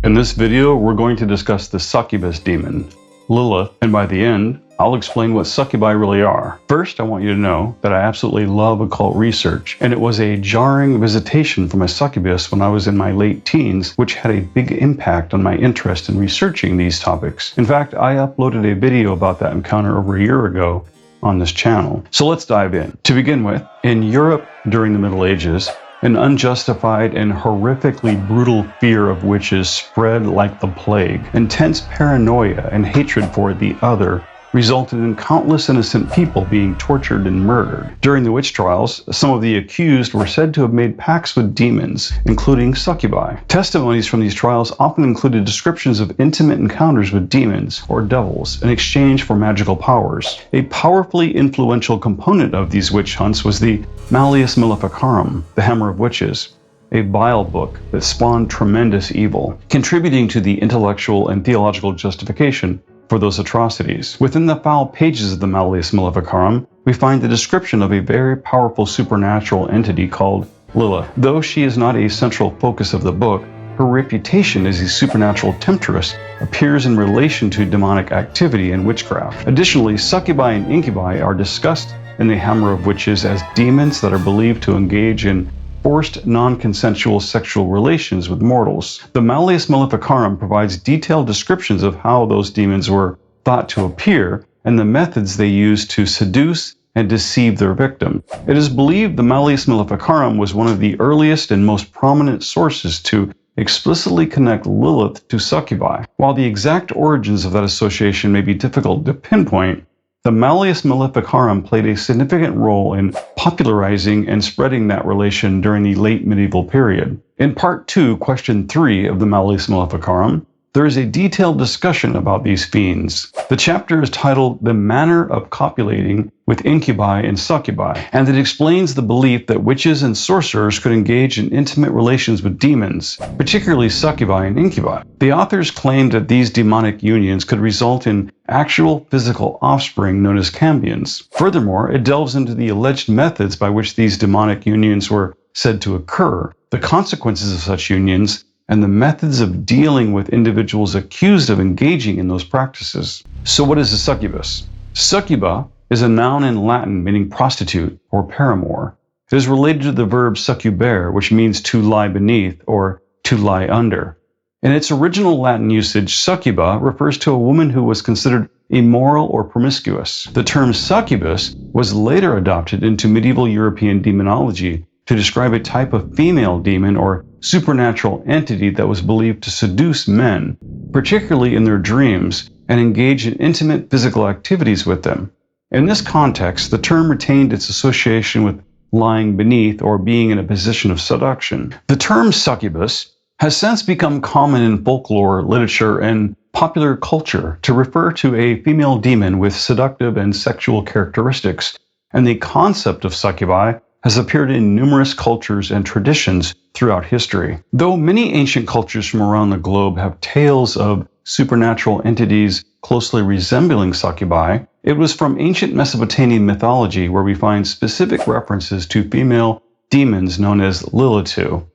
In this video, we're going to discuss the succubus demon, Lilith, and by the end, I'll explain what succubi really are. First, I want you to know that I absolutely love occult research, and it was a jarring visitation from a succubus when I was in my late teens, which had a big impact on my interest in researching these topics. In fact, I uploaded a video about that encounter over a year ago on this channel. So let's dive in. To begin with, in Europe during the Middle Ages, an unjustified and horrifically brutal fear of witches spread like the plague. Intense paranoia and hatred for the other resulted in countless innocent people being tortured and murdered. During the witch trials, some of the accused were said to have made pacts with demons, including succubi. Testimonies from these trials often included descriptions of intimate encounters with demons or devils in exchange for magical powers. A powerfully influential component of these witch hunts was the Malleus Maleficarum, the Hammer of Witches, a vile book that spawned tremendous evil, contributing to the intellectual and theological justification for those atrocities. Within the foul pages of the Malleus Maleficarum, we find the description of a very powerful supernatural entity called Lilith. Though she is not a central focus of the book, her reputation as a supernatural temptress appears in relation to demonic activity and witchcraft. Additionally, succubi and incubi are discussed in the Hammer of Witches as demons that are believed to engage in forced, non-consensual sexual relations with mortals. The Malleus Maleficarum provides detailed descriptions of how those demons were thought to appear and the methods they used to seduce and deceive their victim. It is believed the Malleus Maleficarum was one of the earliest and most prominent sources to explicitly connect Lilith to succubi. While the exact origins of that association may be difficult to pinpoint, the Malleus Maleficarum played a significant role in popularizing and spreading that relation during the late medieval period. In Part 2, Question 3 of the Malleus Maleficarum, there is a detailed discussion about these fiends. The chapter is titled The Manner of Copulating with Incubi and Succubi, and it explains the belief that witches and sorcerers could engage in intimate relations with demons, particularly succubi and incubi. The authors claimed that these demonic unions could result in actual physical offspring known as cambions. Furthermore, it delves into the alleged methods by which these demonic unions were said to occur, the consequences of such unions, and the methods of dealing with individuals accused of engaging in those practices. So what is a succubus? Succuba is a noun in Latin meaning prostitute or paramour. It is related to the verb succubere, which means to lie beneath or to lie under. In its original Latin usage, succuba refers to a woman who was considered immoral or promiscuous. The term succubus was later adopted into medieval European demonology to describe a type of female demon or supernatural entity that was believed to seduce men, particularly in their dreams, and engage in intimate physical activities with them. In this context, the term retained its association with lying beneath or being in a position of seduction. The term succubus has since become common in folklore, literature, and popular culture to refer to a female demon with seductive and sexual characteristics, and the concept of succubi has appeared in numerous cultures and traditions throughout history. Though many ancient cultures from around the globe have tales of supernatural entities closely resembling succubi, it was from ancient Mesopotamian mythology where we find specific references to female demons known as Lilitu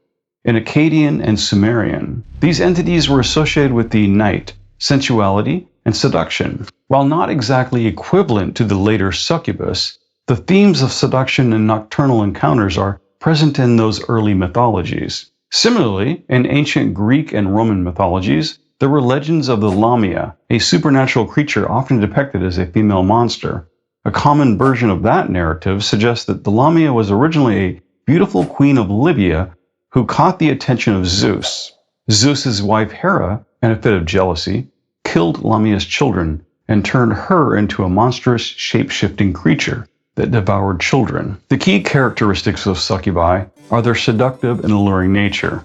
in Akkadian and Sumerian. These entities were associated with the night, sensuality, and seduction. While not exactly equivalent to the later succubus, the themes of seduction and nocturnal encounters are present in those early mythologies. Similarly, in ancient Greek and Roman mythologies, there were legends of the Lamia, a supernatural creature often depicted as a female monster. A common version of that narrative suggests that the Lamia was originally a beautiful queen of Libya who caught the attention of Zeus. Zeus's wife Hera, in a fit of jealousy, killed Lamia's children and turned her into a monstrous shape-shifting creature that devoured children. The key characteristics of succubi are their seductive and alluring nature.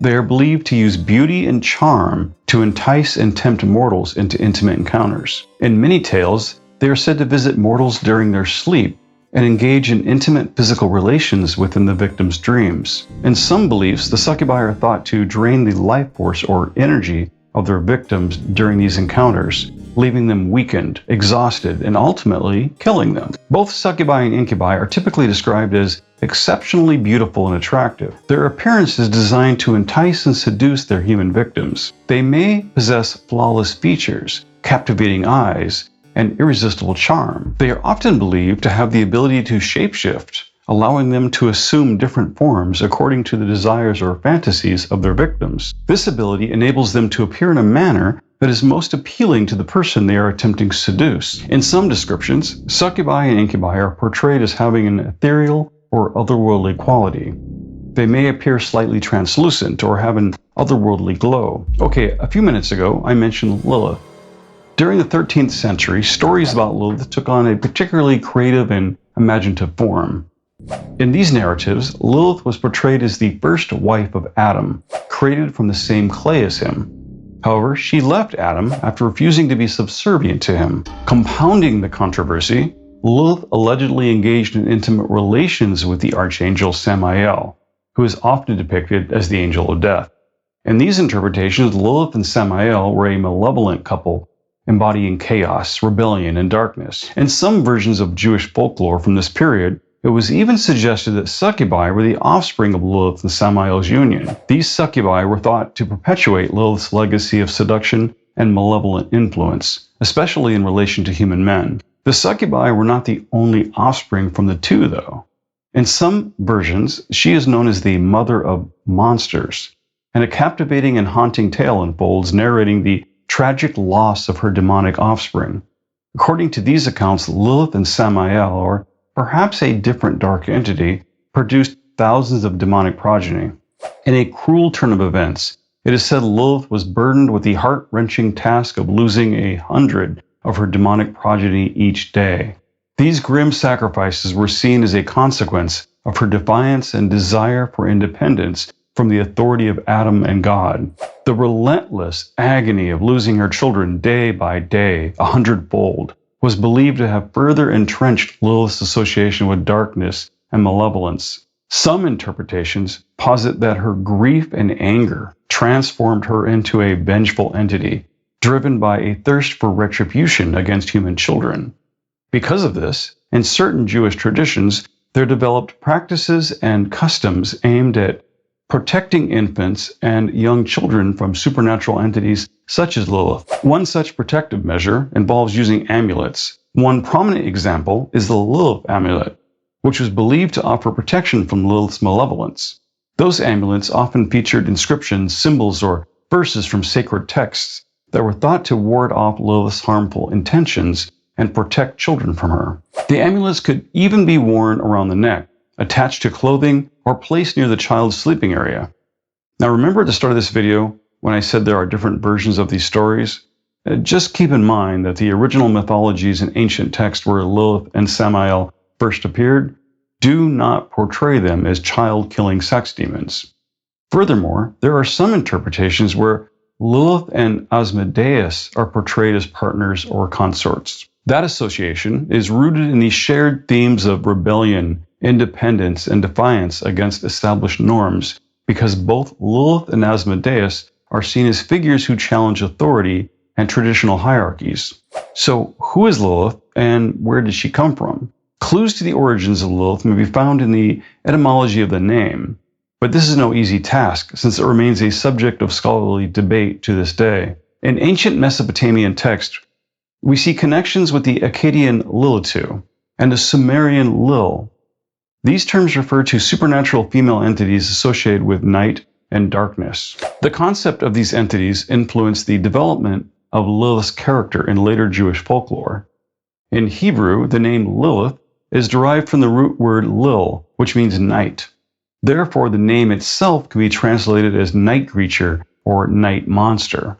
They are believed to use beauty and charm to entice and tempt mortals into intimate encounters. In many tales, they are said to visit mortals during their sleep and engage in intimate physical relations within the victim's dreams. In some beliefs, the succubi are thought to drain the life force or energy of their victims during these encounters, leaving them weakened, exhausted, and ultimately killing them. Both succubi and incubi are typically described as exceptionally beautiful and attractive. Their appearance is designed to entice and seduce their human victims. They may possess flawless features, captivating eyes, and irresistible charm. They are often believed to have the ability to shapeshift, allowing them to assume different forms according to the desires or fantasies of their victims. This ability enables them to appear in a manner that is most appealing to the person they are attempting to seduce. In some descriptions, succubi and incubi are portrayed as having an ethereal or otherworldly quality. They may appear slightly translucent or have an otherworldly glow. Okay, a few minutes ago, I mentioned Lilith. During the 13th century, stories about Lilith took on a particularly creative and imaginative form. In these narratives, Lilith was portrayed as the first wife of Adam, created from the same clay as him. However, she left Adam after refusing to be subservient to him. Compounding the controversy, Lilith allegedly engaged in intimate relations with the archangel Samael, who is often depicted as the angel of death. In these interpretations, Lilith and Samael were a malevolent couple, embodying chaos, rebellion, and darkness. In some versions of Jewish folklore from this period, it was even suggested that succubi were the offspring of Lilith and Samael's union. These succubi were thought to perpetuate Lilith's legacy of seduction and malevolent influence, especially in relation to human men. The succubi were not the only offspring from the two, though. In some versions, she is known as the mother of monsters, and a captivating and haunting tale unfolds narrating the tragic loss of her demonic offspring. According to these accounts, Lilith and Samael, or perhaps a different dark entity, produced thousands of demonic progeny. In a cruel turn of events, it is said Lilith was burdened with the heart-wrenching task of losing 100 of her demonic progeny each day. These grim sacrifices were seen as a consequence of her defiance and desire for independence from the authority of Adam and God. The relentless agony of losing her children day by day, 100-fold, was believed to have further entrenched Lilith's association with darkness and malevolence. Some interpretations posit that her grief and anger transformed her into a vengeful entity, driven by a thirst for retribution against human children. Because of this, in certain Jewish traditions, there developed practices and customs aimed at protecting infants and young children from supernatural entities such as Lilith. One such protective measure involves using amulets. One prominent example is the Lilith amulet, which was believed to offer protection from Lilith's malevolence. Those amulets often featured inscriptions, symbols, or verses from sacred texts that were thought to ward off Lilith's harmful intentions and protect children from her. The amulets could even be worn around the neck, attached to clothing, or placed near the child's sleeping area. Now remember at the start of this video when I said there are different versions of these stories? Just keep in mind that the original mythologies and ancient texts where Lilith and Samael first appeared do not portray them as child-killing sex demons. Furthermore, there are some interpretations where Lilith and Asmodeus are portrayed as partners or consorts. That association is rooted in the shared themes of rebellion, independence, and defiance against established norms, because both Lilith and Asmodeus are seen as figures who challenge authority and traditional hierarchies. So, who is Lilith and where did she come from? Clues to the origins of Lilith may be found in the etymology of the name, but this is no easy task since it remains a subject of scholarly debate to this day. In ancient Mesopotamian texts, we see connections with the Akkadian Lilitu and the Sumerian Lil. These terms refer to supernatural female entities associated with night and darkness. The concept of these entities influenced the development of Lilith's character in later Jewish folklore. In Hebrew, the name Lilith is derived from the root word lil, which means night. Therefore, the name itself can be translated as night creature or night monster.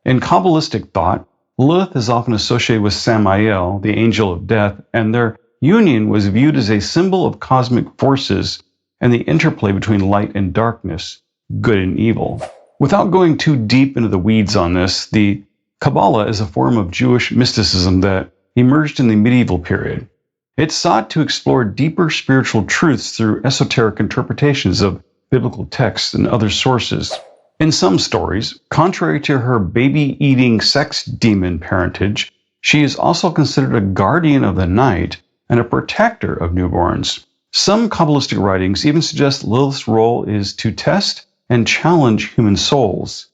In Kabbalistic thought, Lilith is often associated with Samael, the angel of death, and their union was viewed as a symbol of cosmic forces and the interplay between light and darkness, good and evil. Without going too deep into the weeds on this, the Kabbalah is a form of Jewish mysticism that emerged in the medieval period. It sought to explore deeper spiritual truths through esoteric interpretations of biblical texts and other sources. In some stories, contrary to her baby-eating sex demon parentage, she is also considered a guardian of the night and a protector of newborns. Some Kabbalistic writings even suggest Lilith's role is to test and challenge human souls,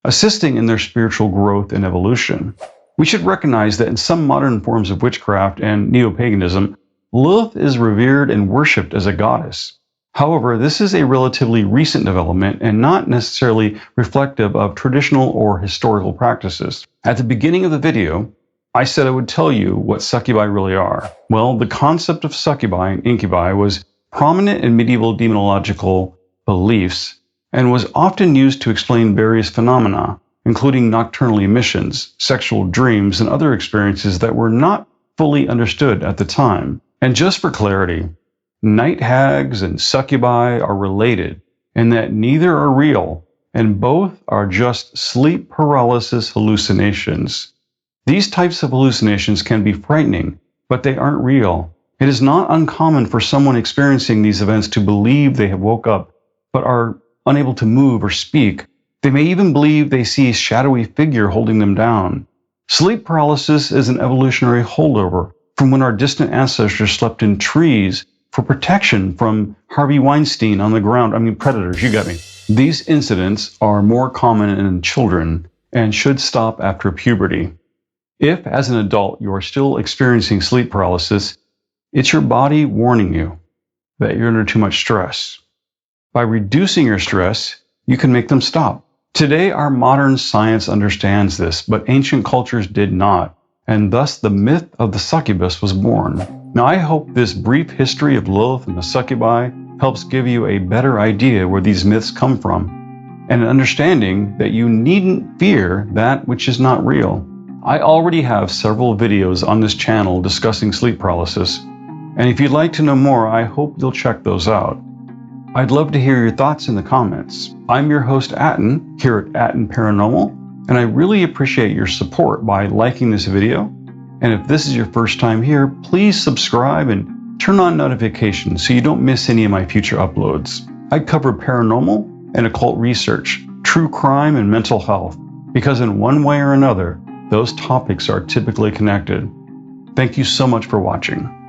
assisting in their spiritual growth and evolution. We should recognize that in some modern forms of witchcraft and neo-paganism, Lilith is revered and worshipped as a goddess. However, this is a relatively recent development and not necessarily reflective of traditional or historical practices. At the beginning of the video, I said I would tell you what succubi really are. Well, the concept of succubi and incubi was prominent in medieval demonological beliefs and was often used to explain various phenomena, including nocturnal emissions, sexual dreams, and other experiences that were not fully understood at the time. And just for clarity, night hags and succubi are related in that neither are real and both are just sleep paralysis hallucinations. These types of hallucinations can be frightening, but they aren't real. It is not uncommon for someone experiencing these events to believe they have woke up but are unable to move or speak. They may even believe they see a shadowy figure holding them down. Sleep paralysis is an evolutionary holdover from when our distant ancestors slept in trees for protection from Harvey Weinstein on the ground. Predators, you got me. These incidents are more common in children and should stop after puberty. If, as an adult, you are still experiencing sleep paralysis, it's your body warning you that you're under too much stress. By reducing your stress, you can make them stop. Today, our modern science understands this, but ancient cultures did not, and thus the myth of the succubus was born. Now, I hope this brief history of Lilith and the succubi helps give you a better idea where these myths come from, and an understanding that you needn't fear that which is not real. I already have several videos on this channel discussing sleep paralysis, and if you'd like to know more, I hope you'll check those out. I'd love to hear your thoughts in the comments. I'm your host, Aten, here at Aten Paranormal, and I really appreciate your support by liking this video. And if this is your first time here, please subscribe and turn on notifications so you don't miss any of my future uploads. I cover paranormal and occult research, true crime, and mental health, because in one way or another, those topics are typically connected. Thank you so much for watching.